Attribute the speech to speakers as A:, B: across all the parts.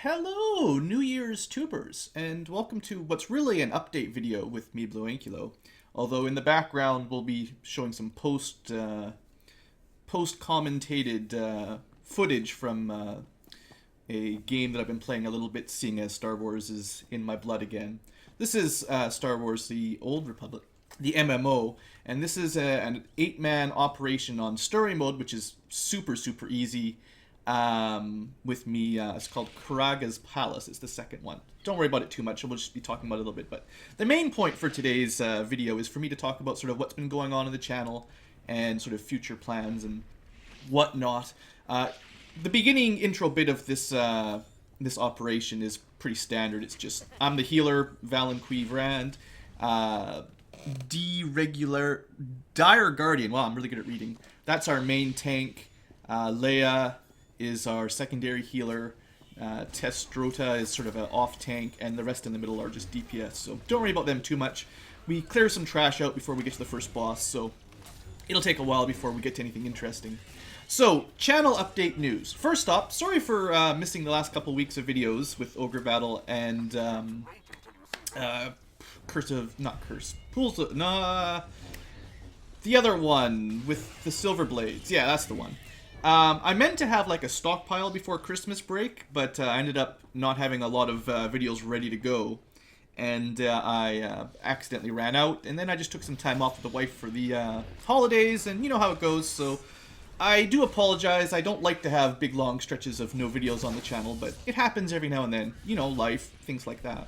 A: Hello, New Year's tubers, and welcome to what's really an update video with me, Blue Ankylo. Although in the background we'll be showing some post-commentated footage from a game that I've been playing a little bit, seeing as Star Wars is in my blood again. This is Star Wars: The Old Republic, the MMO, and this is an 8-man operation on story mode, which is super easy. With me, it's called Karaggas Palace. It's the second one. Don't worry about it too much. We'll just be talking about it a little bit. But the main point for today's video is for me to talk about sort of what's been going on in the channel and sort of future plans and whatnot. The beginning intro bit of this this operation is pretty standard. It's just I'm the healer, Valenquy Vrand, Deregular, Dire Guardian. Wow, I'm really good at reading. That's our main tank. Leia is our secondary healer. SWTOR is sort of an off tank, and the rest in the middle are just DPS. So don't worry about them too much. We clear some trash out before we get to the first boss, so it'll take a while before we get to anything interesting. So, channel update news. First up, sorry for missing the last couple weeks of videos with Ogre Battle and the other one with the Silver Blades. Yeah, that's the one. I meant to have like a stockpile before Christmas break, but I ended up not having a lot of videos ready to go, and I accidentally ran out, and then I just took some time off with the wife for the holidays, and you know how it goes, so I do apologize. I don't like to have big long stretches of no videos on the channel, but it happens every now and then, you know, life, things like that.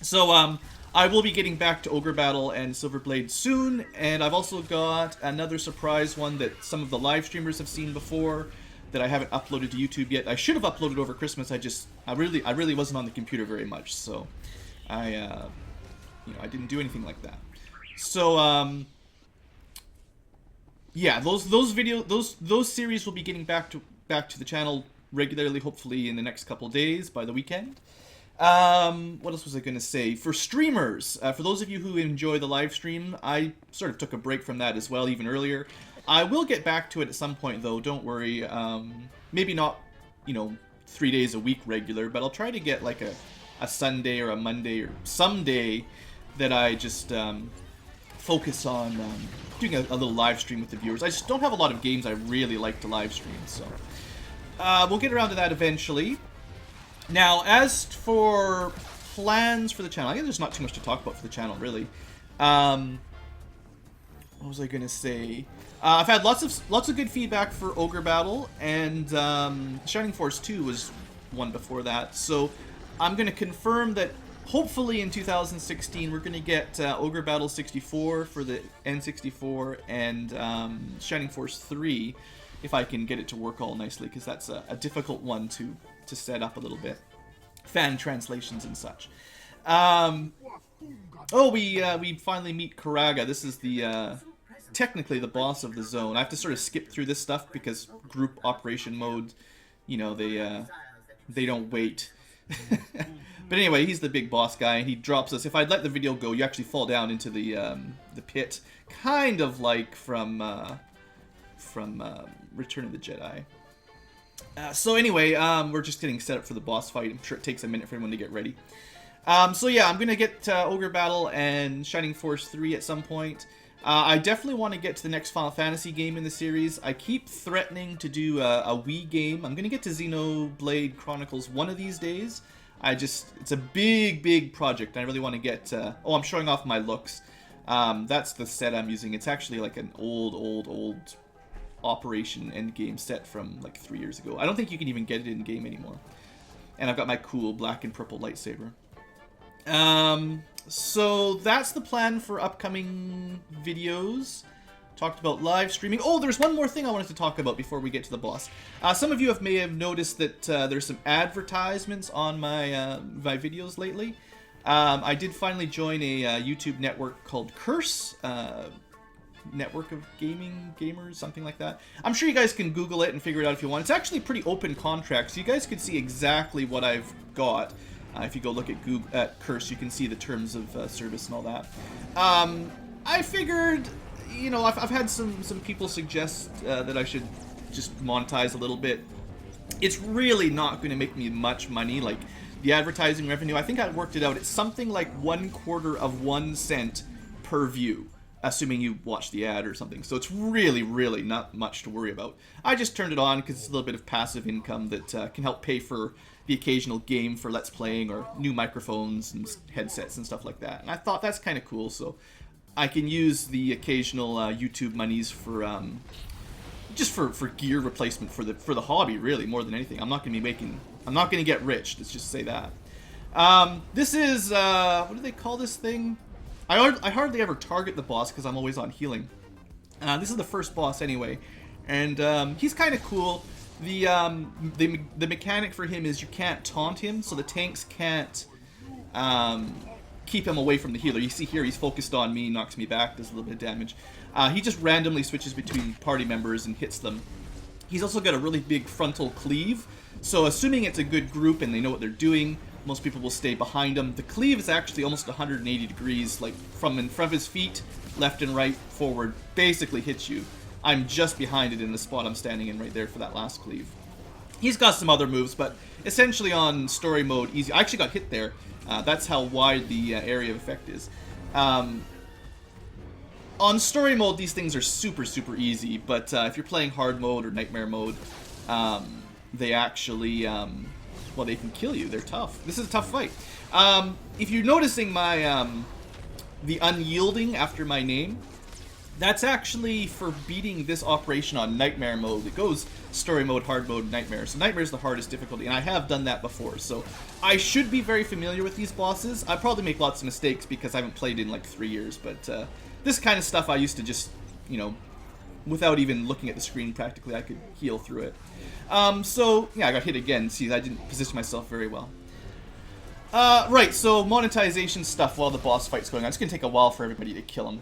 A: So I will be getting back to Ogre Battle and Silverblade soon, and I've also got another surprise one that some of the live streamers have seen before that I haven't uploaded to YouTube yet. I should have uploaded over Christmas. I really wasn't on the computer very much, so I didn't do anything like that. So yeah, those series will be getting back to the channel regularly, hopefully in the next couple days by the weekend. What else was I going to say? For streamers, for those of you who enjoy the live stream, I sort of took a break from that as well, even earlier. I will get back to it at some point, though, don't worry. Maybe not, 3 days a week regular, but I'll try to get like a Sunday or a Monday or some day that I just focus on doing a little live stream with the viewers. I just don't have a lot of games I really like to live stream, so we'll get around to that eventually. Now, as for plans for the channel, I guess there's not too much to talk about for the channel, really. What was I going to say? I've had lots of good feedback for Ogre Battle, and Shining Force 2 was one before that. So I'm going to confirm that hopefully in 2016 we're going to get Ogre Battle 64 for the N64 and Shining Force 3, if I can get it to work all nicely, because that's a difficult one to set up a little bit. Fan translations and such. We finally meet Karagga. This is the technically the boss of the zone. I have to sort of skip through this stuff because group operation mode, they don't wait. But anyway, he's the big boss guy, and he drops us. If I'd let the video go, you actually fall down into the pit, kind of like from Return of the Jedi. So anyway, we're just getting set up for the boss fight. I'm sure it takes a minute for everyone to get ready. So yeah, I'm going to get Ogre Battle and Shining Force 3 at some point. I definitely want to get to the next Final Fantasy game in the series. I keep threatening to do a Wii game. I'm going to get to Xenoblade Chronicles one of these days. It's a big project. I really want to get... I'm showing off my looks. That's the set I'm using. It's actually like an old Operation Endgame set from like 3 years ago. I don't think you can even get it in game anymore. And I've got my cool black and purple lightsaber. So that's the plan for upcoming videos. Talked about live streaming. Oh, there's one more thing I wanted to talk about before we get to the boss. Some of you may have noticed that there's some advertisements on my my videos lately. I did finally join a YouTube network called Curse. Network of gamers, something like that. I'm sure you guys can Google it and figure it out if you want. It's actually a pretty open contract, so you guys could see exactly what I've got. If you go look at Curse, you can see the terms of service and all that. I figured, I've had some people suggest that I should just monetize a little bit It's really not going to make me much money. Like, the advertising revenue, I think I worked it out. It's something like 1/4 of 1 cent per view, assuming you watch the ad or something. So it's really, really not much to worry about. I just turned it on because it's a little bit of passive income that can help pay for the occasional game for Let's Playing or new microphones and headsets and stuff like that. And I thought that's kind of cool, so I can use the occasional YouTube monies for just for gear replacement for the hobby, really, more than anything. I'm not going to get rich, let's just say that. This is, what do they call this thing? I hardly ever target the boss because I'm always on healing. This is the first boss anyway, and he's kind of cool. The mechanic for him is you can't taunt him, so the tanks can't keep him away from the healer. You see here, he's focused on me, knocks me back, does a little bit of damage. He just randomly switches between party members and hits them. He's also got a really big frontal cleave, so assuming it's a good group and they know what they're doing, most people will stay behind him. The cleave is actually almost 180 degrees, like from in front of his feet, left and right, forward, basically hits you. I'm just behind it in the spot I'm standing in right there for that last cleave. He's got some other moves, but essentially on story mode, easy. I actually got hit there. That's how wide the area of effect is. On story mode, these things are super, super easy, but if you're playing hard mode or nightmare mode, they actually, well, they can kill you. They're tough. This is a tough fight. If you're noticing my, the unyielding after my name, that's actually for beating this operation on nightmare mode. It goes story mode, hard mode, nightmare. So nightmare is the hardest difficulty, and I have done that before. So I should be very familiar with these bosses. I probably make lots of mistakes because I haven't played in like 3 years, but this kind of stuff I used to just, you know, without even looking at the screen practically, I could heal through it. So yeah, I got hit again. See, I didn't position myself very well. Right, so monetization stuff while the boss fight's going on. It's gonna take a while for everybody to kill him.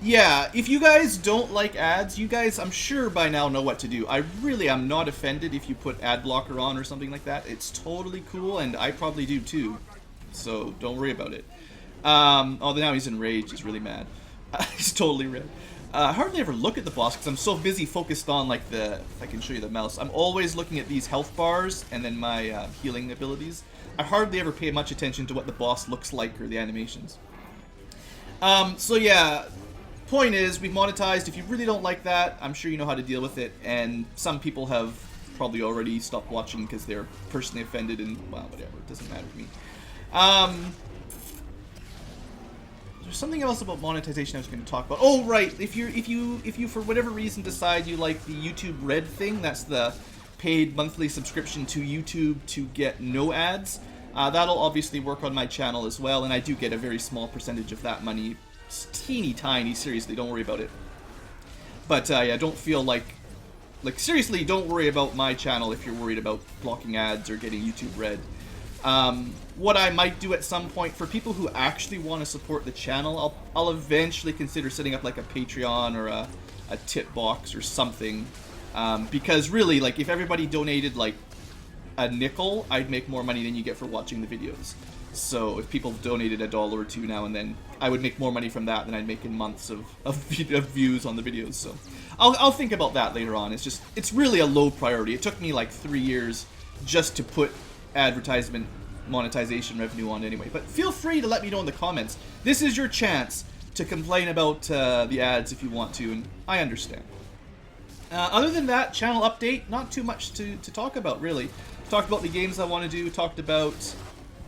A: Yeah, if you guys don't like ads, you guys, I'm sure by now know what to do. I really am not offended if you put ad blocker on or something like that. It's totally cool, and I probably do too. So don't worry about it. Oh, now he's enraged. He's really mad. He's totally red. I hardly ever look at the boss because I'm so busy focused on, like, if I can show you the mouse. I'm always looking at these health bars and then my healing abilities. I hardly ever pay much attention to what the boss looks like or the animations. So yeah, point is, we've monetized. If you really don't like that, I'm sure you know how to deal with it, and some people have probably already stopped watching because they're personally offended, and, well, whatever, it doesn't matter to me. There's something else about monetization I was going to talk about. Oh, right, if you for whatever reason decide you like the YouTube Red thing, that's the paid monthly subscription to YouTube to get no ads. That'll obviously work on my channel as well, and I do get a very small percentage of that money. It's teeny tiny, seriously, don't worry about it. But yeah, don't feel like seriously, don't worry about my channel if you're worried about blocking ads or getting YouTube Red. What I might do at some point, for people who actually want to support the channel, I'll eventually consider setting up like a Patreon or a tip box or something. Because really, like, if everybody donated like a nickel, I'd make more money than you get for watching the videos. So if people donated $1 or $2 now and then, I would make more money from that than I'd make in months of views on the videos. So I'll think about that later on. It's really a low priority. It took me like 3 years just to put advertisement monetization revenue on anyway. But feel free to let me know in the comments. This is your chance to complain about the ads if you want to, and I understand. Other than that, channel update, not too much to talk about, really. Talked about the games I want to do, talked about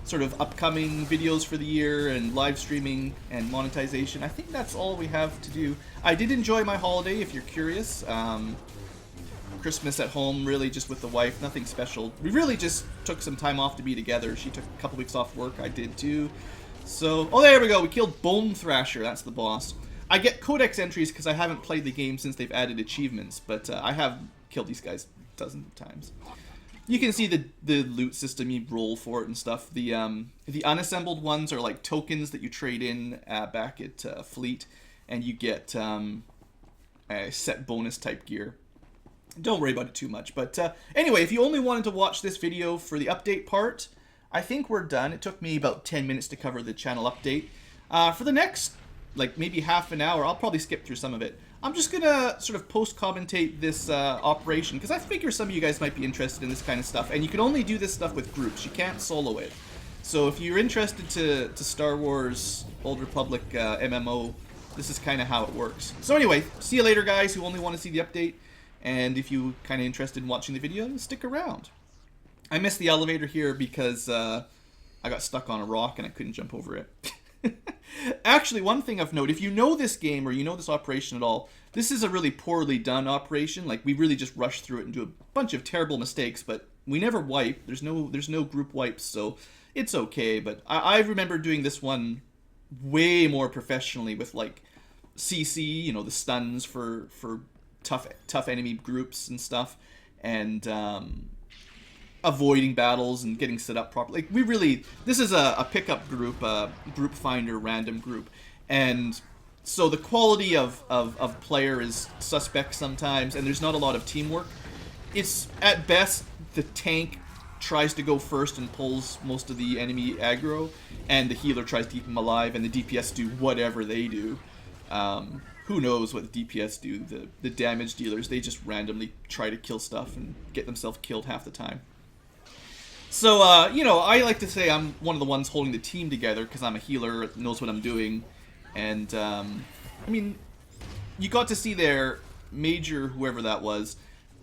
A: sort of upcoming videos for the year and live streaming and monetization. I think that's all we have to do. I did enjoy my holiday, if you're curious. Christmas at home, really just with the wife, nothing special. We really just took some time off to be together. She took a couple weeks off work, I did too. So, oh, there we go, we killed Bone Thrasher, that's the boss. I get codex entries because I haven't played the game since they've added achievements, but I have killed these guys dozens of times. You can see the loot system, you roll for it and stuff. The unassembled ones are like tokens that you trade in back at Fleet, and you get a set bonus type gear. Don't worry about it too much. But anyway, if you only wanted to watch this video for the update part, I think we're done. It took me about 10 minutes to cover the channel update. For the next like maybe half an hour. I'll probably skip through some of it. I'm just gonna sort of post-commentate this operation, because I figure some of you guys might be interested in this kind of stuff, and you can only do this stuff with groups. You can't solo it. So if you're interested to Star Wars Old Republic MMO, this is kind of how it works. So anyway, see you later, guys who only want to see the update, and if you kind of interested in watching the video, stick around. I missed the elevator here because I got stuck on a rock and I couldn't jump over it. Actually, one thing of note, if you know this game or you know this operation at all, this is a really poorly done operation. Like, we really just rush through it and do a bunch of terrible mistakes, but we never wipe. There's no group wipes, so it's okay. But I remember doing this one way more professionally with, like, CC, you know, the stuns for tough enemy groups and stuff, and avoiding battles and getting set up properly. Like, we really, this is a pickup group, group finder, random group, and so the quality of player is suspect sometimes, and there's not a lot of teamwork. It's, at best, the tank tries to go first and pulls most of the enemy aggro, and the healer tries to keep them alive, and the DPS do whatever they do. Who knows what the DPS do? The damage dealers, they just randomly try to kill stuff and get themselves killed half the time. So, you know, I like to say I'm one of the ones holding the team together because I'm a healer, knows what I'm doing. And, I mean, you got to see there, Major, whoever that was,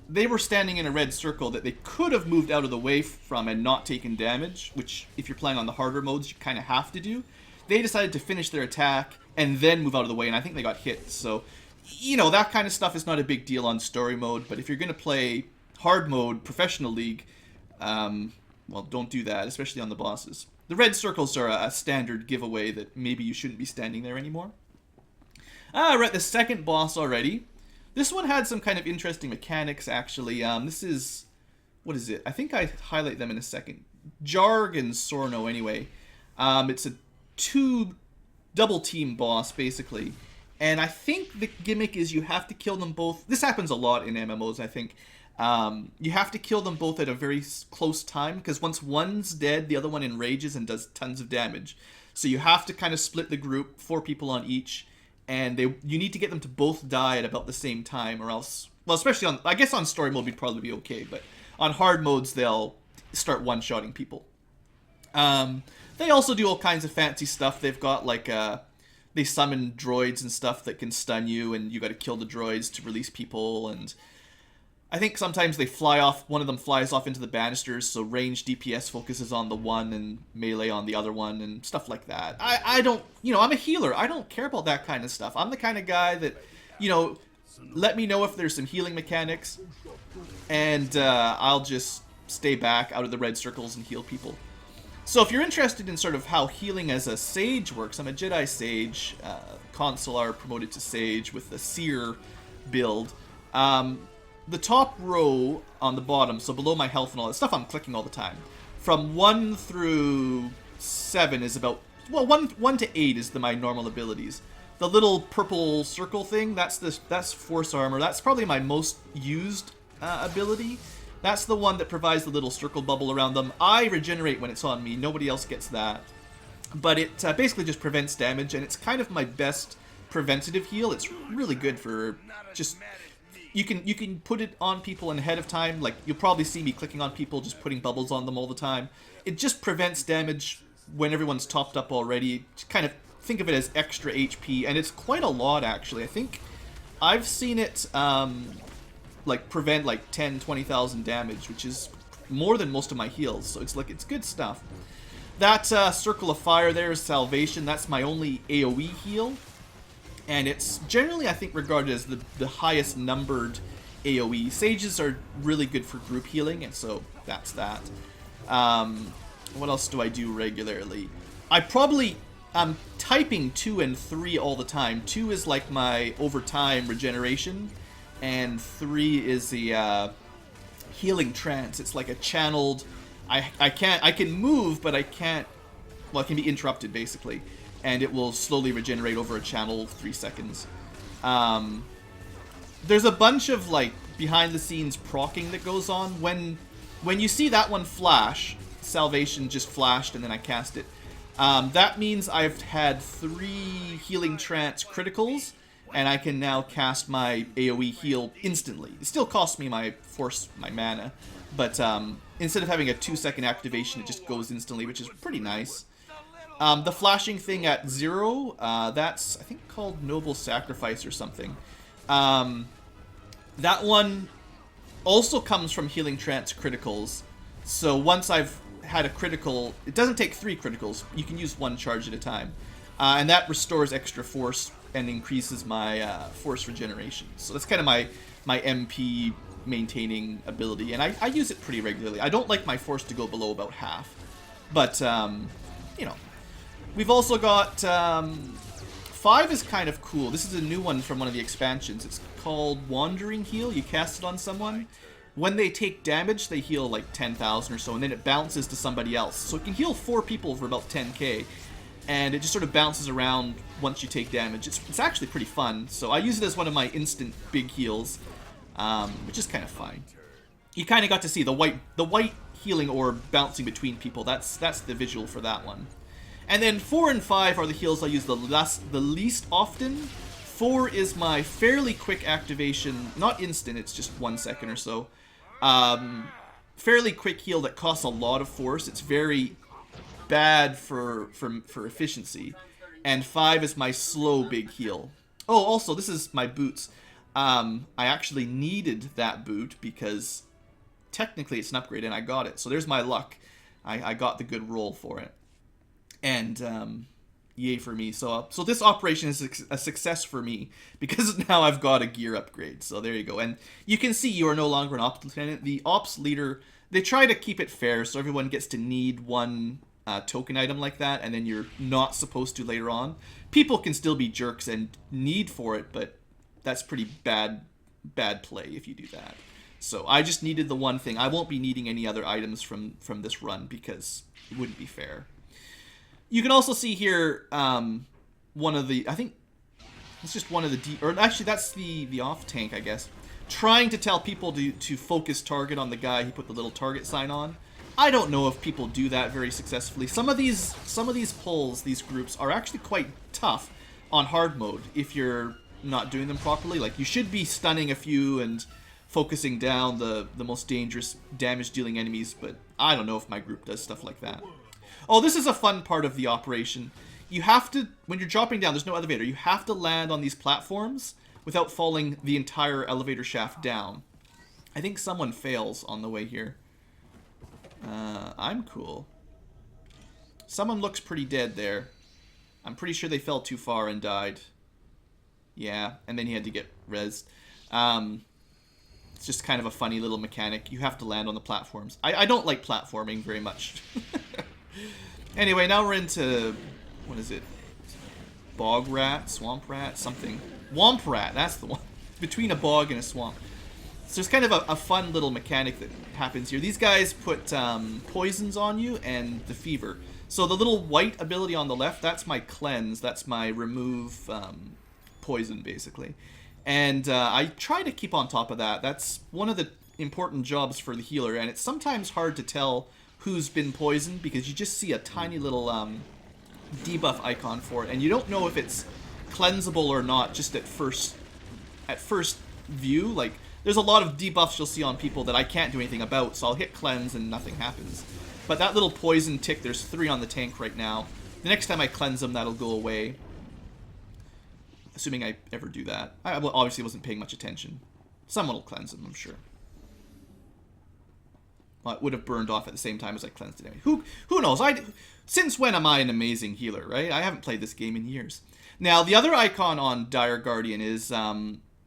A: they were standing in a red circle that they could have moved out of the way from and not taken damage, which, if you're playing on the harder modes, you kind of have to do. They decided to finish their attack and then move out of the way, and I think they got hit. So, you know, that kind of stuff is not a big deal on story mode, but if you're going to play hard mode, professional league, well, don't do that, especially on the bosses. The red circles are a standard giveaway that maybe you shouldn't be standing there anymore. We're at the second boss already. This one had some kind of interesting mechanics, actually. This is... what is it? I think I highlight them in a second. Jarg and Sorno, anyway. It's a double team boss, basically. And I think the gimmick is you have to kill them both. This happens a lot in MMOs, I think. You have to kill them both at a very close time, because once one's dead, the other one enrages and does tons of damage. So you have to kind of split the group, 4 people on each, and you need to get them to both die at about the same time, or else, well, especially on, I guess on story mode we'd probably be okay, but on hard modes they'll start one-shotting people. They also do all kinds of fancy stuff. They've got, like, they summon droids and stuff that can stun you, and you gotta kill the droids to release people, and I think sometimes they fly off, one of them flies off into the banisters, so range DPS focuses on the one and melee on the other one and stuff like that. I don't, you know, I'm a healer. I don't care about that kind of stuff. I'm the kind of guy that, you know, let me know if there's some healing mechanics, and I'll just stay back out of the red circles and heal people. So if you're interested in sort of how healing as a Sage works, I'm a Jedi Sage, Consular promoted to Sage with the Seer build. The top row on the bottom, so below my health and all that stuff, I'm clicking all the time. From 1 through 7 is about, well, 1 to 8 is my normal abilities. The little purple circle thing, that's Force Armor. That's probably my most used ability. That's the one that provides the little circle bubble around them. I regenerate when it's on me. Nobody else gets that. But it basically just prevents damage, and it's kind of my best preventative heal. It's really good for just... You can put it on people ahead of time. Like, you'll probably see me clicking on people, just putting bubbles on them all the time. It just prevents damage when everyone's topped up already. Just kind of think of it as extra HP, and it's quite a lot, actually. I think I've seen it like prevent like 10, 20,000 damage, which is more than most of my heals. So it's like, it's good stuff. That circle of fire there is Salvation. That's my only AoE heal. And it's generally, I think, regarded as the highest numbered AoE. Sages are really good for group healing, and so that's that. What else do I do regularly? I'm typing 2 and 3 all the time. 2 is like my overtime regeneration, and 3 is the healing trance. It's like a channeled... I can move, but I can't... Well, it can be interrupted, basically. And it will slowly regenerate over a channel 3 seconds. There's a bunch of, like, behind-the-scenes procking that goes on. When you see that one flash, Salvation just flashed and then I cast it, That means I've had 3 Healing Trance criticals, and I can now cast my AoE heal instantly. It still costs me my mana, but instead of having a 2-second activation, it just goes instantly, which is pretty nice. The flashing thing at 0, that's, I think, called Noble Sacrifice or something. That one also comes from Healing Trance criticals, so once I've had a critical, it doesn't take 3 criticals, you can use 1 charge at a time. And that restores extra force and increases my force regeneration. So that's kind of my MP maintaining ability, and I use it pretty regularly. I don't like my force to go below about half, but you know. We've also got 5 is kind of cool. This is a new one from one of the expansions. It's called Wandering Heal. You cast it on someone. When they take damage, they heal like 10,000 or so, and then it bounces to somebody else. So it can heal 4 people for about 10k, and it just sort of bounces around once you take damage. It's actually pretty fun. So I use it as one of my instant big heals, which is kind of fun. You kind of got to see the white healing orb bouncing between people. That's the visual for that one. And then 4 and 5 are the heals I use the least often. 4 is my fairly quick activation, not instant, it's just 1 second or so. Fairly quick heal that costs a lot of force. It's very bad for efficiency. And 5 is my slow big heal. Oh, also, this is my boots. I actually needed that boot because technically it's an upgrade and I got it. So there's my luck. I got the good roll for it. And yay for me. So this operation is a success for me because now I've got a gear upgrade. So there you go. And you can see you are no longer an ops lieutenant. The ops leader, they try to keep it fair so everyone gets to need 1 token item like that, and then you're not supposed to later on. People can still be jerks and need for it, but that's pretty bad play if you do that. So I just needed the one thing. I won't be needing any other items from this run because it wouldn't be fair. You can also see here one of the, I think it's just one of the, or actually that's the off tank, I guess, trying to tell people to focus target on the guy he put the little target sign on. I don't know if people do that very successfully. Some of these pulls, these groups, are actually quite tough on hard mode if you're not doing them properly. Like, you should be stunning a few and focusing down the most dangerous damage dealing enemies, but I don't know if my group does stuff like that. Oh, this is a fun part of the operation. You have to, when you're dropping down, there's no elevator, you have to land on these platforms without falling the entire elevator shaft down. I think someone fails on the way here. I'm cool. Someone looks pretty dead there. I'm pretty sure they fell too far and died. Yeah, and then he had to get rezzed. It's just kind of a funny little mechanic. You have to land on the platforms. I don't like platforming very much. Anyway, now we're into, what is it? Bog rat, swamp rat, something. Womp rat, that's the one. Between a bog and a swamp. So there's kind of a fun little mechanic that happens here. These guys put poisons on you and the fever. So the little white ability on the left, that's my cleanse. That's my remove poison, basically. And I try to keep on top of that. That's one of the important jobs for the healer, and it's sometimes hard to tell who's been poisoned because you just see a tiny little debuff icon for it, and you don't know if it's cleansable or not just at first view. Like, there's a lot of debuffs you'll see on people that I can't do anything about, so I'll hit cleanse and nothing happens. But that little poison tick, there's 3 on the tank right now. The next time I cleanse them, that'll go away. Assuming I ever do that. I obviously wasn't paying much attention. Someone will cleanse them, I'm sure. Well, it would have burned off at the same time as I cleansed it anyway. Who knows? Since when am I an amazing healer, right? I haven't played this game in years. Now, the other icon on Dire Guardian is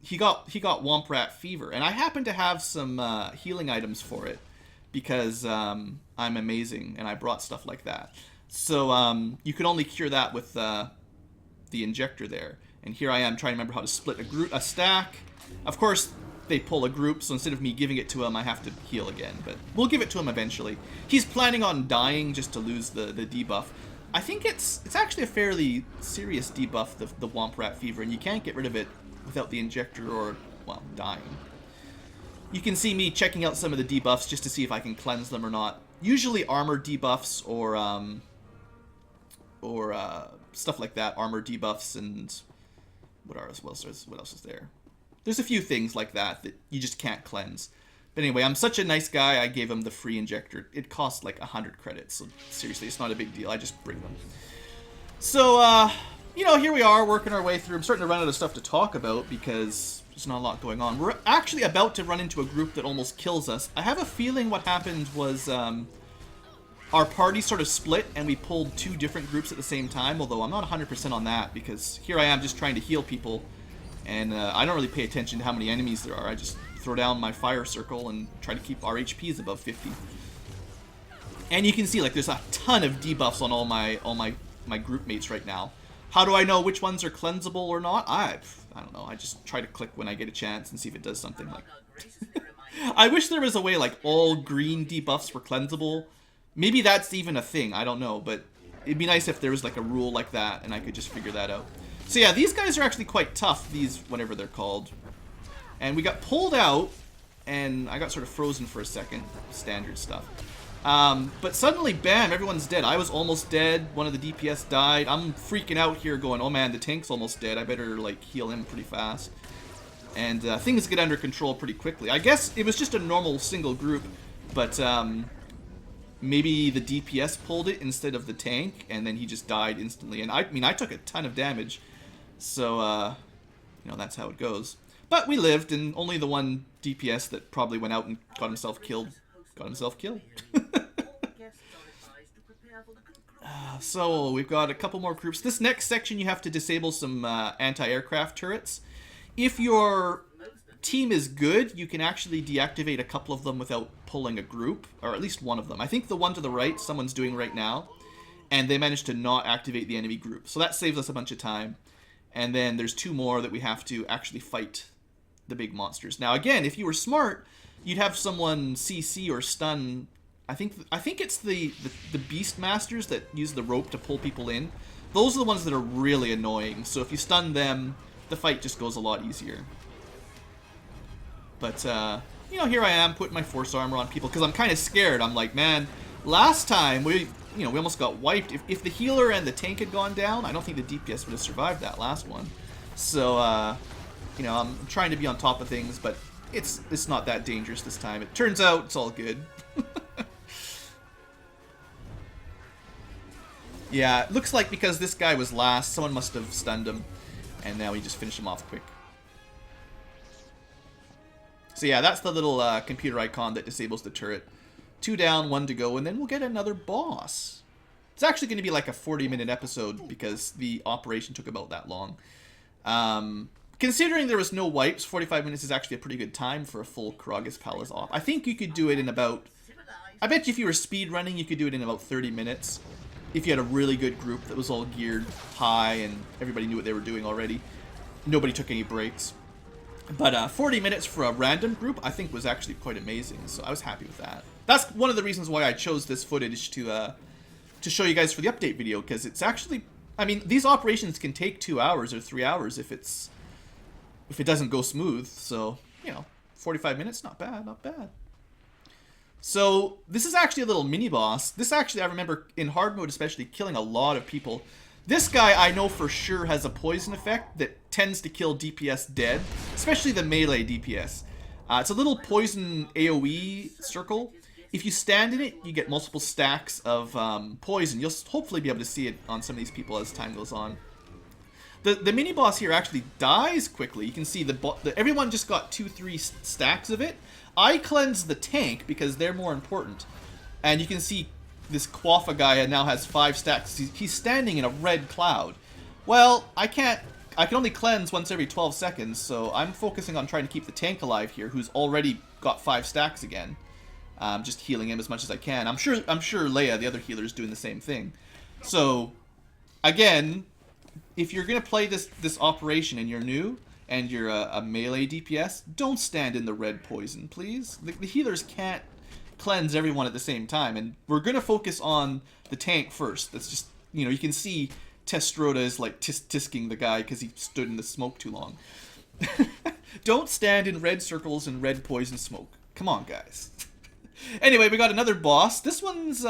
A: he got Womp Rat Fever, and I happen to have some healing items for it because I'm amazing and I brought stuff like that. So you can only cure that with the injector there. And here I am trying to remember how to split a stack. Of course, they pull a group, so instead of me giving it to him, I have to heal again. But we'll give it to him eventually. He's planning on dying just to lose the debuff. I think it's actually a fairly serious debuff, the Womp Rat Fever, and you can't get rid of it without the injector or, well, dying. You can see me checking out some of the debuffs just to see if I can cleanse them or not. Usually armor debuffs or or stuff like that, armor debuffs, and what else is there? There's a few things like that you just can't cleanse. But anyway, I'm such a nice guy, I gave him the free injector. It costs like 100 credits, so seriously, it's not a big deal. I just bring them. So, you know, here we are working our way through. I'm starting to run out of stuff to talk about because there's not a lot going on. We're actually about to run into a group that almost kills us. I have a feeling what happened was our party sort of split and we pulled 2 different groups at the same time, although I'm not 100% on that because here I am just trying to heal people. And I don't really pay attention to how many enemies there are. I just throw down my fire circle and try to keep our HPs above 50. And you can see, like, there's a ton of debuffs on all my group mates right now. How do I know which ones are cleansable or not? I don't know. I just try to click when I get a chance and see if it does something. Like, I wish there was a way like all green debuffs were cleansable. Maybe that's even a thing. I don't know, but it'd be nice if there was like a rule like that and I could just figure that out. So yeah, these guys are actually quite tough, these, whatever they're called. And we got pulled out, and I got sort of frozen for a second. Standard stuff. But suddenly, bam, everyone's dead. I was almost dead. One of the DPS died. I'm freaking out here going, oh man, the tank's almost dead. I better, like, heal him pretty fast. And things get under control pretty quickly. I guess it was just a normal single group, but maybe the DPS pulled it instead of the tank, and then he just died instantly. And I mean, I took a ton of damage. So, you know, that's how it goes. But we lived, and only the one DPS that probably went out and got himself killed. So, we've got a couple more groups. This next section, you have to disable some anti-aircraft turrets. If your team is good, you can actually deactivate a couple of them without pulling a group, or at least one of them. I think the one to the right, someone's doing right now, and they managed to not activate the enemy group. So that saves us a bunch of time. And then there's 2 more that we have to actually fight the big monsters. Now again, if you were smart, you'd have someone CC or stun. I think it's the beast masters that use the rope to pull people in. Those are the ones that are really annoying. So if you stun them, the fight just goes a lot easier. But you know, here I am putting my force armor on people because I'm kind of scared. I'm like, man, last time we almost got wiped. If the healer and the tank had gone down, I don't think the DPS would have survived that last one. So, you know, I'm trying to be on top of things, but it's not that dangerous this time. It turns out it's all good. Yeah, it looks like because this guy was last, someone must have stunned him, and now we just finish him off quick. So yeah, that's the little computer icon that disables the turret. 2 down, 1 to go, and then we'll get another boss. It's actually going to be like a 40-minute episode because the operation took about that long. Considering there was no wipes, 45 minutes is actually a pretty good time for a full Karaggas Palace op. I think you could do it in about... I bet you if you were speed running, you could do it in about 30 minutes. If you had a really good group that was all geared high and everybody knew what they were doing already. Nobody took any breaks. But 40 minutes for a random group, I think was actually quite amazing, so I was happy with that. That's one of the reasons why I chose this footage to show you guys for the update video, because it's actually... I mean, these operations can take 2 hours or 3 hours if it doesn't go smooth, so, you know, 45 minutes, not bad, not bad. So, this is actually a little mini-boss. This actually, I remember, in hard mode especially, killing a lot of people. This guy, I know for sure, has a poison effect that tends to kill DPS dead, especially the melee DPS. It's a little poison AoE circle. If you stand in it, you get multiple stacks of poison. You'll hopefully be able to see it on some of these people as time goes on. The mini-boss here actually dies quickly. You can see everyone just got 2-3 stacks of it. I cleansed the tank because they're more important. And you can see this Quaffa guy now has 5 stacks. He's standing in a red cloud. Well, I can only cleanse once every 12 seconds, so I'm focusing on trying to keep the tank alive here, who's already got 5 stacks again. Just healing him as much as I can. I'm sure Leia, the other healer, is doing the same thing. So, again, if you're gonna play this operation and you're new and you're a melee DPS, don't stand in the red poison, please. The healers can't cleanse everyone at the same time, and we're gonna focus on the tank first. That's just, you know, you can see Testroda is like tisking the guy because he stood in the smoke too long. Don't stand in red circles and red poison smoke. Come on, guys. Anyway, we got another boss. This one's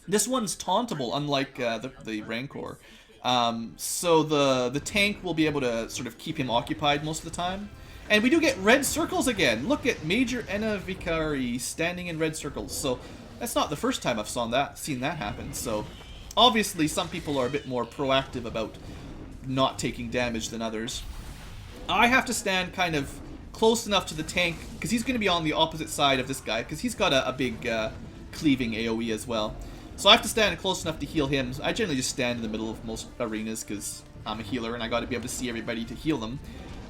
A: This one's tauntable, unlike the Rancor. So the tank will be able to sort of keep him occupied most of the time. And we do get red circles again. Look at Major Enna Vicari standing in red circles. So that's not the first time I've seen that happen. So obviously some people are a bit more proactive about not taking damage than others. I have to stand kind of close enough to the tank, because he's going to be on the opposite side of this guy, because he's got a big cleaving AoE as well. So I have to stand close enough to heal him. I generally just stand in the middle of most arenas, because I'm a healer and I got to be able to see everybody to heal them.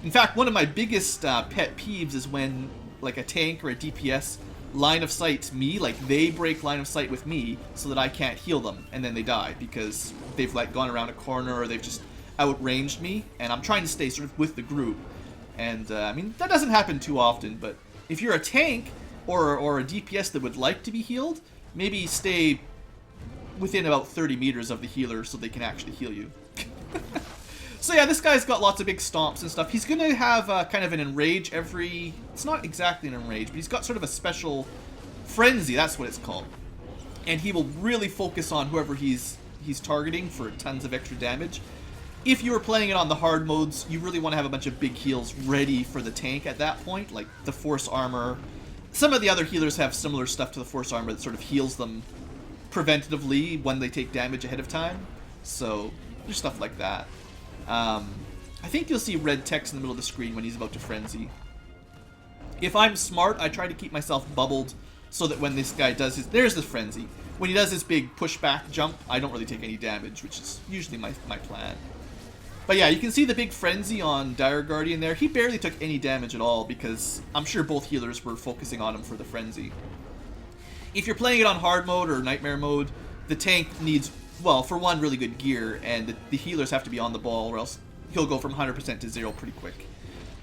A: In fact, one of my biggest pet peeves is when like a tank or a DPS line of sight me, like they break line of sight with me so that I can't heal them, and then they die because they've like gone around a corner or they've just outranged me, and I'm trying to stay sort of with the group. And I mean, that doesn't happen too often, but if you're a tank or a DPS that would like to be healed, maybe stay within about 30 meters of the healer so they can actually heal you. So yeah, this guy's got lots of big stomps and stuff. He's going to have kind of an enrage every... It's not exactly an enrage, but he's got sort of a special frenzy, that's what it's called. And he will really focus on whoever he's targeting for tons of extra damage. If you were playing it on the hard modes, you really want to have a bunch of big heals ready for the tank at that point, like the Force Armor. Some of the other healers have similar stuff to the Force Armor that sort of heals them preventatively when they take damage ahead of time. So, there's stuff like that. I think you'll see red text in the middle of the screen when he's about to frenzy. If I'm smart, I try to keep myself bubbled so that when this guy does his... There's the frenzy. When he does his big pushback jump, I don't really take any damage, which is usually my plan. But yeah, you can see the big frenzy on Dire Guardian there. He barely took any damage at all because I'm sure both healers were focusing on him for the frenzy. If you're playing it on hard mode or nightmare mode, the tank needs, well, for one, really good gear, and the healers have to be on the ball or else he'll go from 100% to 0 pretty quick.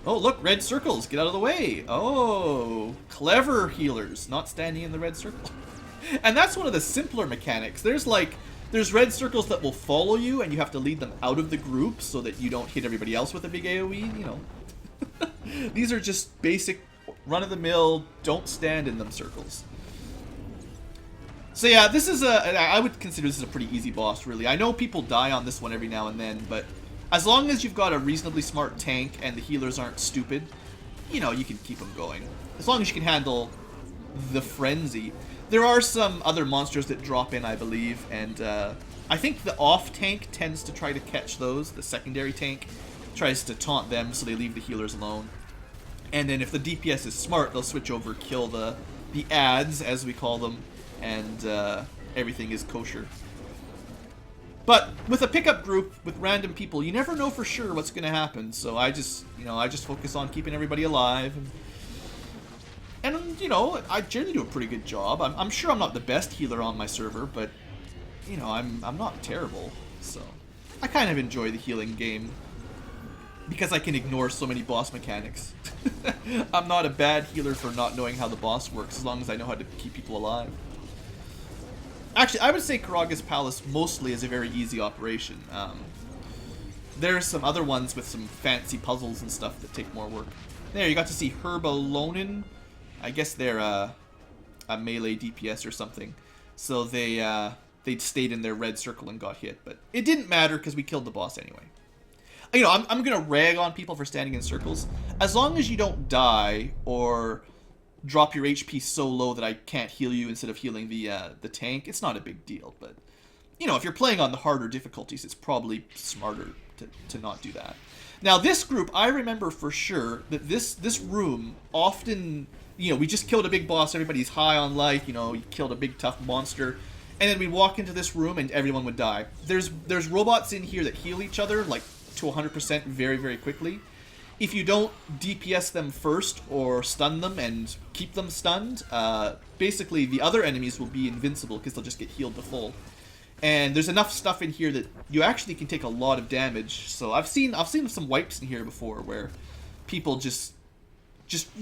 A: Oh, look, red circles, get out of the way. Oh, clever healers, not standing in the red circle. And that's one of the simpler mechanics. There's red circles that will follow you, and you have to lead them out of the group so that you don't hit everybody else with a big AoE, you know. These are just basic, run-of-the-mill, don't stand in them circles. So yeah, this is I would consider this a pretty easy boss, really. I know people die on this one every now and then, but as long as you've got a reasonably smart tank and the healers aren't stupid, you know, you can keep them going. As long as you can handle the frenzy. There are some other monsters that drop in, I believe, and I think the off tank tends to try to catch those. The secondary tank tries to taunt them so they leave the healers alone. And then if the DPS is smart, they'll switch over, kill the ads, as we call them, and everything is kosher. But with a pickup group with random people, you never know for sure what's going to happen. So I just focus on keeping everybody alive. And, you know, I generally do a pretty good job. I'm sure I'm not the best healer on my server, but, you know, I'm not terrible. So I kind of enjoy the healing game because I can ignore so many boss mechanics. I'm not a bad healer for not knowing how the boss works, as long as I know how to keep people alive. Actually, I would say Karaggas Palace mostly is a very easy operation. There are some other ones with some fancy puzzles and stuff that take more work. There, you got to see Herbalonin. I guess they're a melee DPS or something. So they stayed in their red circle and got hit. But it didn't matter because we killed the boss anyway. You know, I'm going to rag on people for standing in circles. As long as you don't die or drop your HP so low that I can't heal you instead of healing the tank, it's not a big deal. But, you know, if you're playing on the harder difficulties, it's probably smarter to not do that. Now, this group, I remember for sure that this room often... You know, we just killed a big boss, everybody's high on life, you know, you killed a big tough monster, and then we'd walk into this room and everyone would die. There's robots in here that heal each other, like, to 100% very, very quickly. If you don't DPS them first or stun them and keep them stunned, basically the other enemies will be invincible because they'll just get healed to full. And there's enough stuff in here that you actually can take a lot of damage. So I've seen some wipes in here before where people just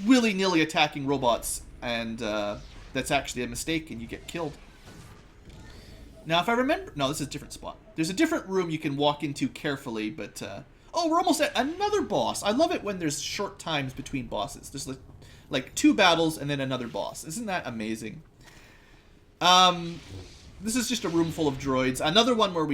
A: willy-nilly attacking robots, and that's actually a mistake, and you get killed. Now, if I remember... No, this is a different spot. There's a different room you can walk into carefully, but... Oh, we're almost at another boss. I love it when there's short times between bosses. There's like 2 battles and then another boss. Isn't that amazing? this is just a room full of droids. Another one where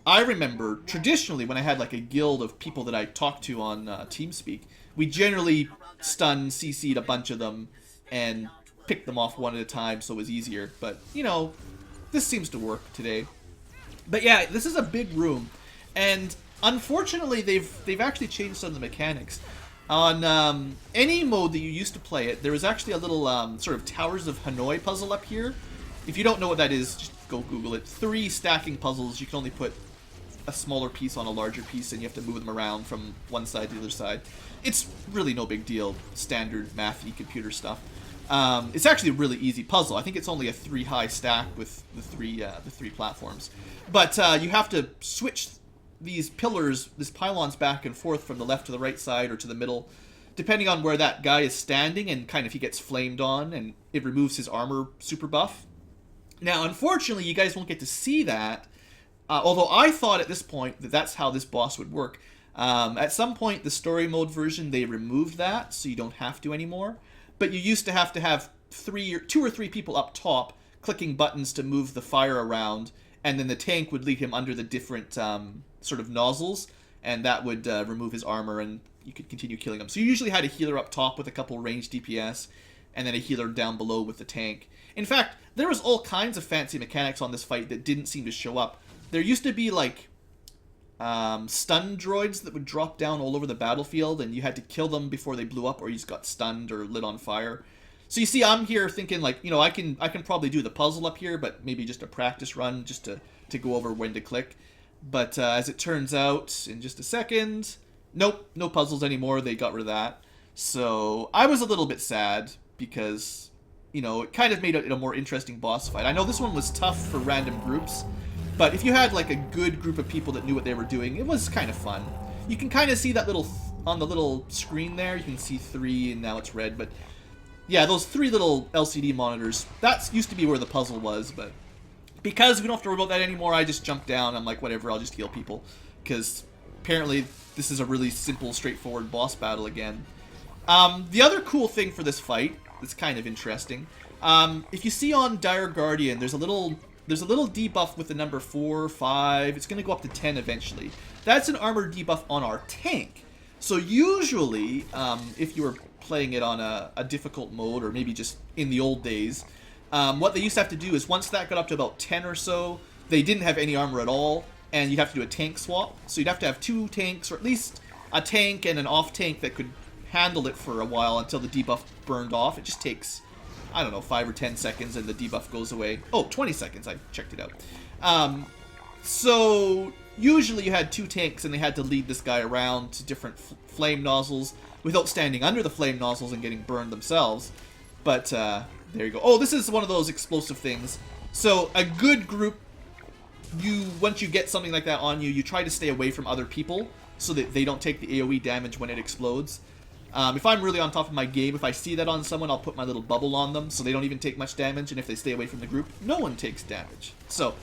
A: I remember, traditionally, when I had like a guild of people that I talked to on TeamSpeak, we generally stun, CC'd a bunch of them, and picked them off one at a time so it was easier. But, you know, this seems to work today. But yeah, this is a big room, and unfortunately they've actually changed some of the mechanics. On any mode that you used to play it, there was actually a little sort of Towers of Hanoi puzzle up here. If you don't know what that is, just go Google it. 3 stacking puzzles. You can only put a smaller piece on a larger piece, and you have to move them around from one side to the other side. It's really no big deal, standard mathy computer stuff. It's actually a really easy puzzle. I think it's only a 3 high stack with the three platforms. But you have to switch these pillars, these pylons back and forth from the left to the right side or to the middle, depending on where that guy is standing and kind of he gets flamed on, and it removes his armor super buff. Now, unfortunately, you guys won't get to see that, although I thought at this point that that's how this boss would work. At some point, the story mode version, they removed that, so you don't have to anymore. But you used to have 2 or 3 people up top clicking buttons to move the fire around, and then the tank would lead him under the different sort of nozzles, and that would remove his armor, and you could continue killing him. So you usually had a healer up top with a couple ranged DPS, and then a healer down below with the tank. In fact, there was all kinds of fancy mechanics on this fight that didn't seem to show up. There used to be, like, stun droids that would drop down all over the battlefield, and you had to kill them before they blew up, or you just got stunned or lit on fire. So you see, I'm here thinking, like, you know, I can probably do the puzzle up here, but maybe just a practice run just to go over when to click. But as it turns out, in just a second, nope, no puzzles anymore. They got rid of that. So I was a little bit sad because, you know, it kind of made it a more interesting boss fight. I know this one was tough for random groups, but if you had like a good group of people that knew what they were doing, it was kind of fun. You can kind of see that on the little screen there, you can see 3 and now it's red, but yeah, those 3 little LCD monitors, that used to be where the puzzle was, but because we don't have to worry about that anymore, I just jumped down. I'm like, whatever, I'll just heal people, because apparently this is a really simple, straightforward boss battle again. The other cool thing for this fight that's kind of interesting, if you see on Dire Guardian, there's a little debuff with the number 4, 5. It's going to go up to 10 eventually. That's an armor debuff on our tank. So usually, if you were playing it on a difficult mode, or maybe just in the old days, what they used to have to do is once that got up to about 10 or so, they didn't have any armor at all, and you'd have to do a tank swap. So you'd have to have 2 tanks, or at least a tank and an off tank that could handle it for a while until the debuff burned off. It just takes, I don't know, 5 or 10 seconds and the debuff goes away. Oh, 20 seconds, I checked it out. So usually you had 2 tanks and they had to lead this guy around to different flame nozzles without standing under the flame nozzles and getting burned themselves. But there you go. Oh, this is one of those explosive things. So a good group, once you get something like that on you, you try to stay away from other people so that they don't take the AoE damage when it explodes. If I'm really on top of my game, if I see that on someone, I'll put my little bubble on them so they don't even take much damage, and if they stay away from the group, no one takes damage. So,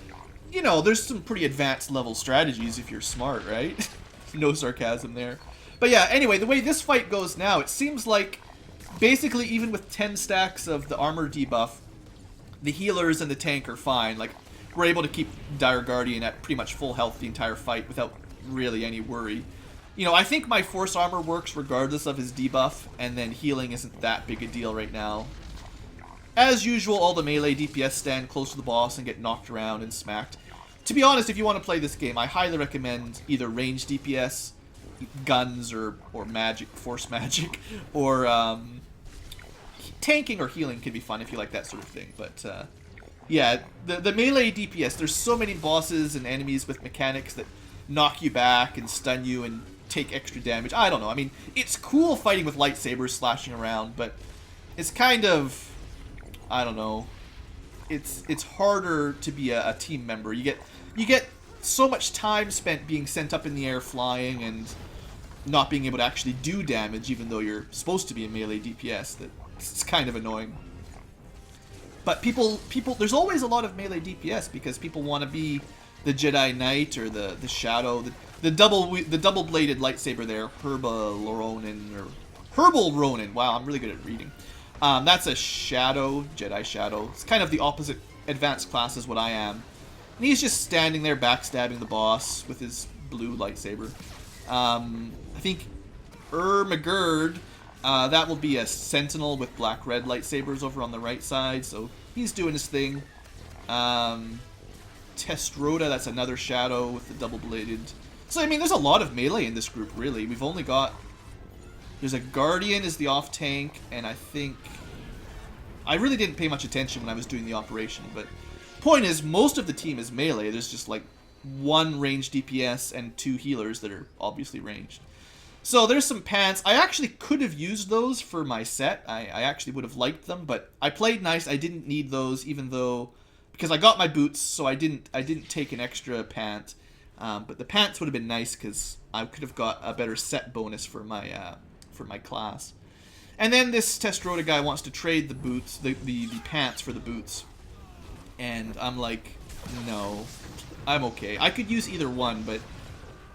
A: you know, there's some pretty advanced level strategies if you're smart, right? No sarcasm there. But yeah, anyway, the way this fight goes now, it seems like basically even with 10 stacks of the armor debuff, the healers and the tank are fine. Like, we're able to keep Dire Guardian at pretty much full health the entire fight without really any worry. You know, I think my force armor works regardless of his debuff, and then healing isn't that big a deal right now. As usual, all the melee DPS stand close to the boss and get knocked around and smacked. To be honest, if you want to play this game, I highly recommend either ranged DPS, guns, or magic, force magic, or tanking or healing can be fun if you like that sort of thing. But yeah, the melee DPS, there's so many bosses and enemies with mechanics that knock you back and stun you and take extra damage. I don't know. I mean, it's cool fighting with lightsabers slashing around, but it's kind of, I don't know. It's harder to be a team member. You get so much time spent being sent up in the air flying and not being able to actually do damage, even though you're supposed to be a melee DPS. That it's kind of annoying. But people, there's always a lot of melee DPS because people want to be the Jedi Knight or the Shadow, the double-bladed lightsaber there, Herbal Ronin. Wow, I'm really good at reading. That's a Shadow, Jedi Shadow. It's kind of the opposite advanced class as what I am. And he's just standing there backstabbing the boss with his blue lightsaber. I think McGurd, that will be a Sentinel with black-red lightsabers over on the right side, so he's doing his thing. Testroda, that's another Shadow with the double-bladed. So, I mean, there's a lot of melee in this group, really. We've only got... There's a Guardian is the off-tank, and I think... I really didn't pay much attention when I was doing the operation, but... Point is, most of the team is melee. There's just, like, one ranged DPS and 2 healers that are obviously ranged. So there's some pants. I actually could have used those for my set. I actually would have liked them, but I played nice. I didn't need those, even though... Because I got my boots, so I didn't take an extra pant. But the pants would have been nice, because I could have got a better set bonus for my class. And then this Testroda guy wants to trade the boots, the pants for the boots. And I'm like, no, I'm okay. I could use either one, but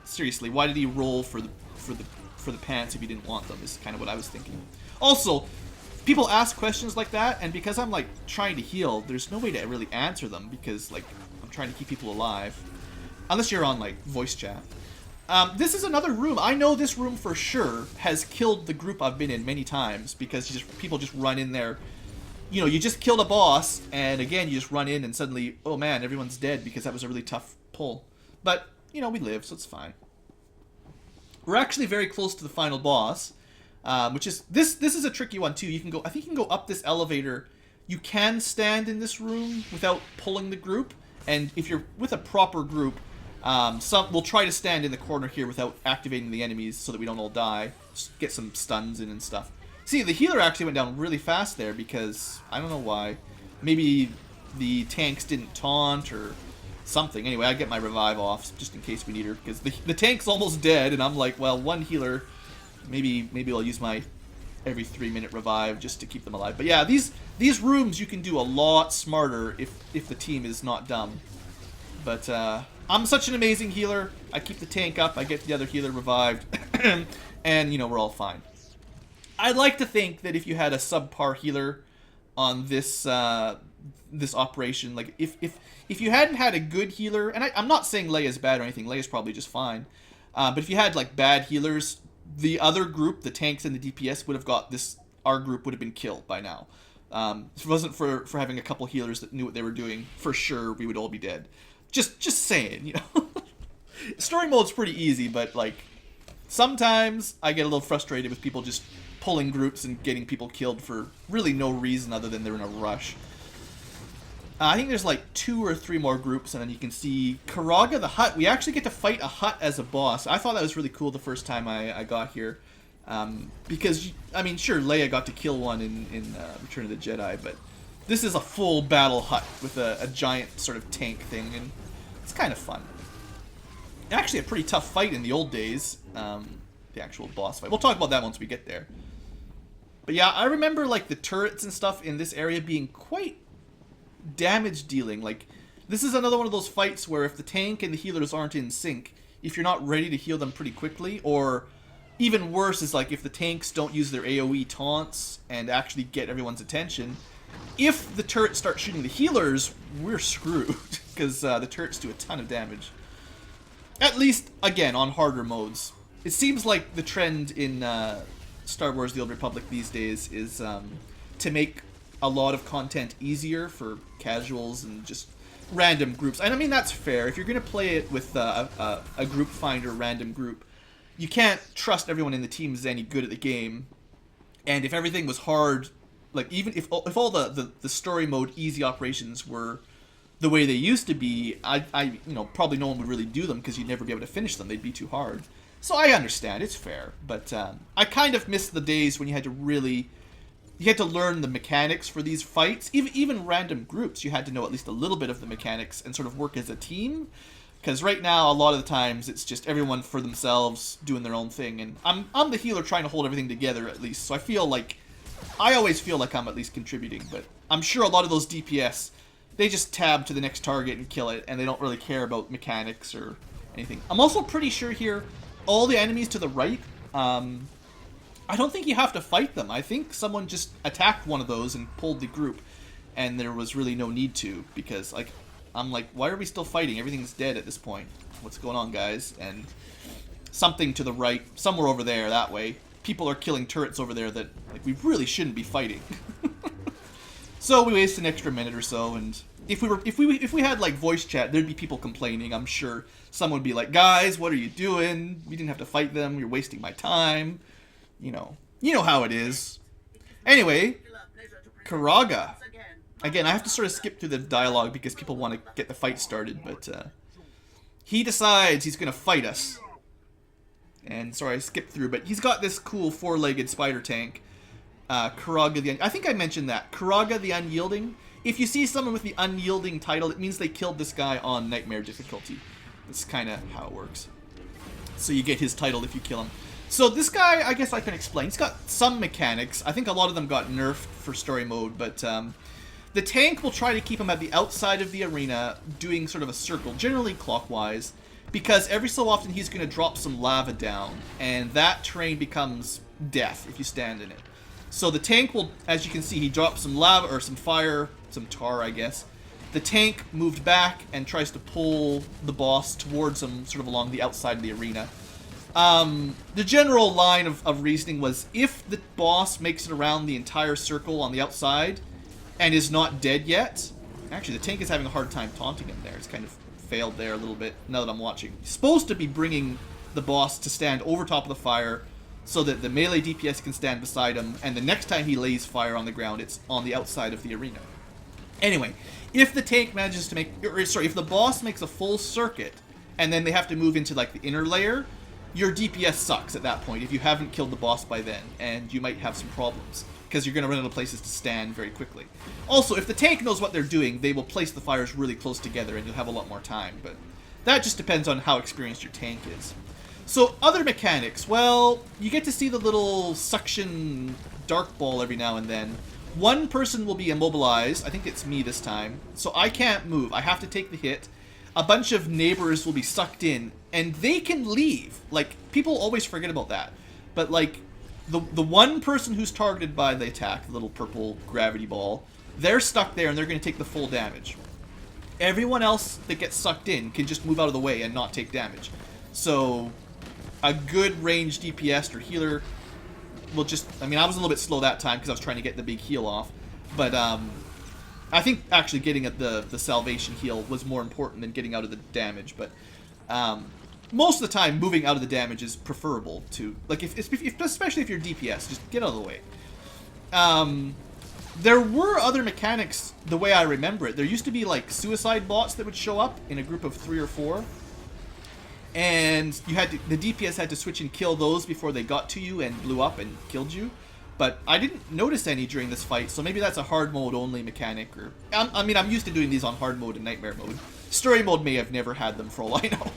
A: seriously, why did he roll for the pants if he didn't want them? Is kind of what I was thinking. Also, people ask questions like that, and because I'm like trying to heal, there's no way to really answer them because like I'm trying to keep people alive, unless you're on like voice chat. This is another room. I know this room for sure has killed the group I've been in many times because people just run in there. You know, you just killed a boss, and again, you just run in and suddenly, oh man, everyone's dead because that was a really tough pull. But, you know, we live, so it's fine. We're actually very close to the final boss, which is, this is a tricky one too. You can go, I think you can go up this elevator. You can stand in this room without pulling the group, and if you're with a proper group, we'll try to stand in the corner here without activating the enemies so that we don't all die. Just get some stuns in and stuff. See, the healer actually went down really fast there because, I don't know why. Maybe the tanks didn't taunt or something. Anyway, I get my revive off just in case we need her because the tank's almost dead and I'm like, well, one healer, maybe I'll use my every 3-minute revive just to keep them alive. But yeah, these rooms you can do a lot smarter if the team is not dumb. But I'm such an amazing healer. I keep the tank up, I get the other healer revived, and, you know, we're all fine. I'd like to think that if you had a subpar healer on this this operation, like if you hadn't had a good healer, and I'm not saying Leia's bad or anything, Leia's probably just fine, but if you had like bad healers, the other group, the tanks and the DPS, would have got this. Our group would have been killed by now. If it wasn't for having a couple healers that knew what they were doing, for sure we would all be dead. Just saying, you know. Story mode's pretty easy, but like sometimes I get a little frustrated with people just pulling groups and getting people killed for really no reason other than they're in a rush. I think there's like 2 or 3 more groups, and then you can see Karagga the Hutt. We actually get to fight a Hutt as a boss. I thought that was really cool the first time I got here. Because, I mean, sure, Leia got to kill one in Return of the Jedi, but this is a full battle Hutt with a giant sort of tank thing, and it's kind of fun. Actually a pretty tough fight in the old days, the actual boss fight. We'll talk about that once we get there. But yeah, I remember like the turrets and stuff in this area being quite damage dealing. Like, this is another one of those fights where if the tank and the healers aren't in sync, if you're not ready to heal them pretty quickly, or even worse is like if the tanks don't use their AoE taunts and actually get everyone's attention, if the turrets start shooting the healers, we're screwed, because the turrets do a ton of damage. At least, again, on harder modes. It seems like the trend in Star Wars The Old Republic these days is to make a lot of content easier for casuals and just random groups. And I mean, that's fair. If you're going to play it with a group finder random group, you can't trust everyone in the team is any good at the game. And if everything was hard, like even if all the story mode easy operations were the way they used to be, I you know, probably no one would really do them because you'd never be able to finish them. They'd be too hard. So I understand, it's fair, but I kind of miss the days when you had to learn the mechanics for these fights. Even random groups, you had to know at least a little bit of the mechanics and sort of work as a team. Because right now, a lot of the times, it's just everyone for themselves doing their own thing, and I'm the healer trying to hold everything together at least. So I always feel like I'm at least contributing, but I'm sure a lot of those DPS, they just tab to the next target and kill it, and they don't really care about mechanics or anything. I'm also pretty sure here, all the enemies to the right, I don't think you have to fight them. I think someone just attacked one of those and pulled the group, and there was really no need to, because like I'm like, why are we still fighting? Everything's dead at this point. What's going on, guys? And something to the right, somewhere over there, that way. People are killing turrets over there that like we really shouldn't be fighting. So we waste an extra minute or so, and if we had like voice chat, there'd be people complaining. I'm sure someone would be like, "Guys, what are you doing? We didn't have to fight them. You're wasting my time." You know how it is. Anyway, Karaggas. Again, I have to sort of skip through the dialogue because people want to get the fight started, but he decides he's going to fight us. And sorry, I skipped through, but he's got this cool four-legged spider tank. Karaggas the... I think I mentioned that. Karaggas the Unyielding. If you see someone with the Unyielding title, it means they killed this guy on Nightmare difficulty. That's kind of how it works. So you get his title if you kill him. So this guy, I guess I can explain. He's got some mechanics. I think a lot of them got nerfed for story mode, but the tank will try to keep him at the outside of the arena, doing sort of a circle, generally clockwise, because every so often he's going to drop some lava down, and that terrain becomes death if you stand in it. So the tank will, as you can see, he drops some lava, or some fire, some tar, I guess. The tank moved back and tries to pull the boss towards him, sort of along the outside of the arena. The general line of reasoning was, if the boss makes it around the entire circle on the outside and is not dead yet... Actually, the tank is having a hard time taunting him there. It's kind of failed there a little bit, now that I'm watching. He's supposed to be bringing the boss to stand over top of the fire so that the melee DPS can stand beside him, and the next time he lays fire on the ground, it's on the outside of the arena. Anyway, if the tank manages to make... Sorry, if the boss makes a full circuit, and then they have to move into, like, the inner layer... Your DPS sucks at that point if you haven't killed the boss by then, and you might have some problems, because you're going to run out of places to stand very quickly. Also, if the tank knows what they're doing, they will place the fires really close together, and you'll have a lot more time, but that just depends on how experienced your tank is. So, other mechanics, well, you get to see the little suction dark ball every now and then. One person will be immobilized, I think it's me this time, so I can't move, I have to take the hit. A bunch of neighbors will be sucked in, and they can leave. Like, people always forget about that. But, like, the one person who's targeted by the attack, the little purple gravity ball, they're stuck there and they're going to take the full damage. Everyone else that gets sucked in can just move out of the way and not take damage. So, a good ranged DPS or healer will just... I mean, I was a little bit slow that time because I was trying to get the big heal off. But, I think actually getting at the salvation heal was more important than getting out of the damage, but most of the time moving out of the damage is preferable to, like, especially if you're DPS, just get out of the way. There were other mechanics the way I remember it. There used to be like suicide bots that would show up in a group of 3 or 4, and you had to, the DPS had to switch and kill those before they got to you and blew up and killed you. But I didn't notice any during this fight, so maybe that's a hard mode only mechanic. Or I mean, I'm used to doing these on hard mode and nightmare mode. Story mode may have never had them for all I know.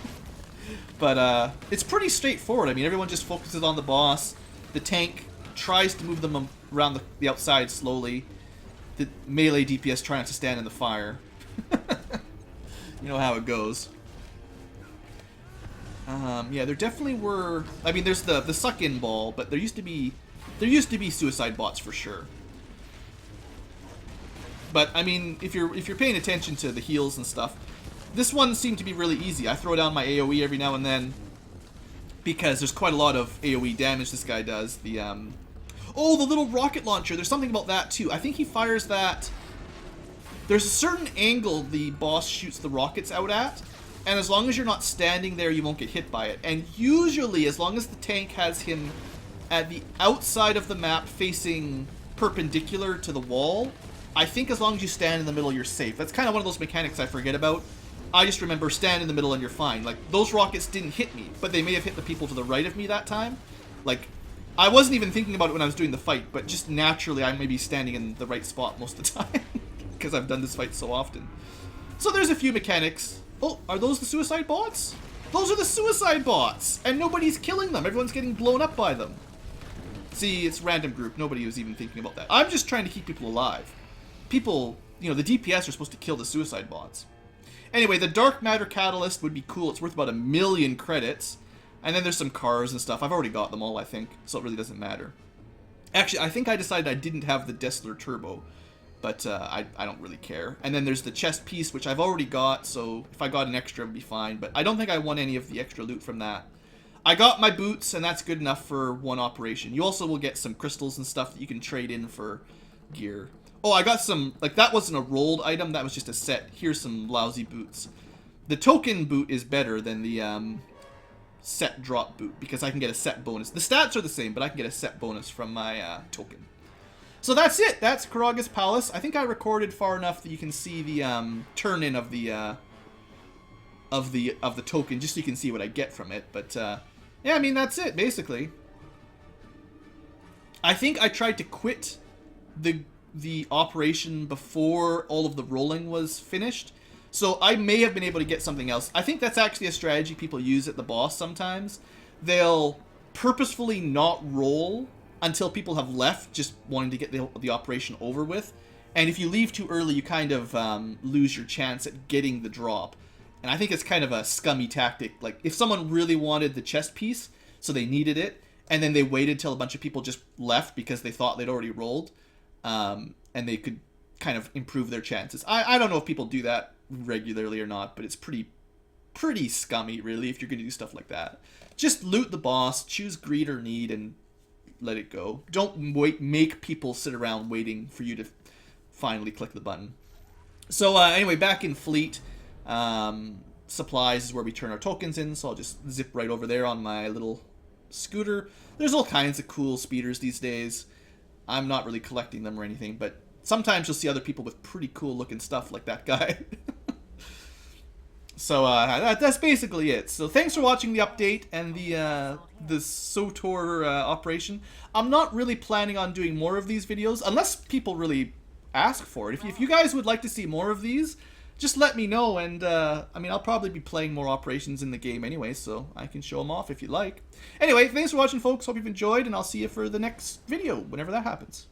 A: But it's pretty straightforward. I mean, everyone just focuses on the boss. The tank tries to move them around the outside slowly. The melee DPS try not to stand in the fire. You know how it goes. Yeah, there definitely were... I mean, there's the suck-in ball, but there used to be suicide bots for sure. But I mean, if you're paying attention to the heals and stuff, this one seemed to be really easy. I throw down my AoE every now and then because there's quite a lot of AoE damage this guy does. The oh, the little rocket launcher. There's something about that too. I think he fires that. There's a certain angle the boss shoots the rockets out at, and as long as you're not standing there, you won't get hit by it. And usually, as long as the tank has him at the outside of the map facing perpendicular to the wall, I think as long as you stand in the middle, you're safe. That's kind of one of those mechanics I forget about. I just remember stand in the middle and you're fine. Like, those rockets didn't hit me, but they may have hit the people to the right of me that time. Like, I wasn't even thinking about it when I was doing the fight, but just naturally I may be standing in the right spot most of the time because I've done this fight so often. So there's a few mechanics. Oh, are those the suicide bots? Those are the suicide bots! And nobody's killing them. Everyone's getting blown up by them. See, it's random group. Nobody was even thinking about that. I'm just trying to keep people alive. People, you know, the DPS are supposed to kill the suicide bots. Anyway, the Dark Matter Catalyst would be cool. It's worth about 1,000,000 credits. And then there's some cars and stuff. I've already got them all, I think, so it really doesn't matter. Actually, I think I decided I didn't have the Destler Turbo, but I don't really care. And then there's the chest piece, which I've already got, so if I got an extra, it would be fine. But I don't think I want any of the extra loot from that. I got my boots, and that's good enough for one operation. You also will get some crystals and stuff that you can trade in for gear. Oh, I got some, like, that wasn't a rolled item, that was just a set. Here's some lousy boots. The token boot is better than the set drop boot, because I can get a set bonus. The stats are the same, but I can get a set bonus from my token. So that's it. That's Karaggas Palace. I think I recorded far enough that you can see the turn-in of the token, just so you can see what I get from it. But yeah, I mean, that's it, basically. I think I tried to quit the operation before all of the rolling was finished, so I may have been able to get something else. I think that's actually a strategy people use at the boss sometimes. They'll purposefully not roll until people have left, just wanting to get the operation over with. And if you leave too early, you kind of lose your chance at getting the drop. And I think it's kind of a scummy tactic. Like, if someone really wanted the chest piece, so they needed it, and then they waited till a bunch of people just left because they thought they'd already rolled, and they could kind of improve their chances. I don't know if people do that regularly or not, but it's pretty scummy, really, if you're going to do stuff like that. Just loot the boss, choose greed or need, and let it go. Don't make people sit around waiting for you to finally click the button. So anyway, back in Fleet, supplies is where we turn our tokens in, so I'll just zip right over there on my little scooter. There's all kinds of cool speeders these days. I'm not really collecting them or anything, but sometimes you'll see other people with pretty cool looking stuff like that guy. So that's basically it. So thanks for watching the update and the SWTOR operation. I'm not really planning on doing more of these videos unless people really ask for it. If you guys would like to see more of these, just let me know, and I mean, I'll probably be playing more operations in the game anyway, so I can show them off if you like. Anyway, thanks for watching, folks. Hope you've enjoyed, and I'll see you for the next video, whenever that happens.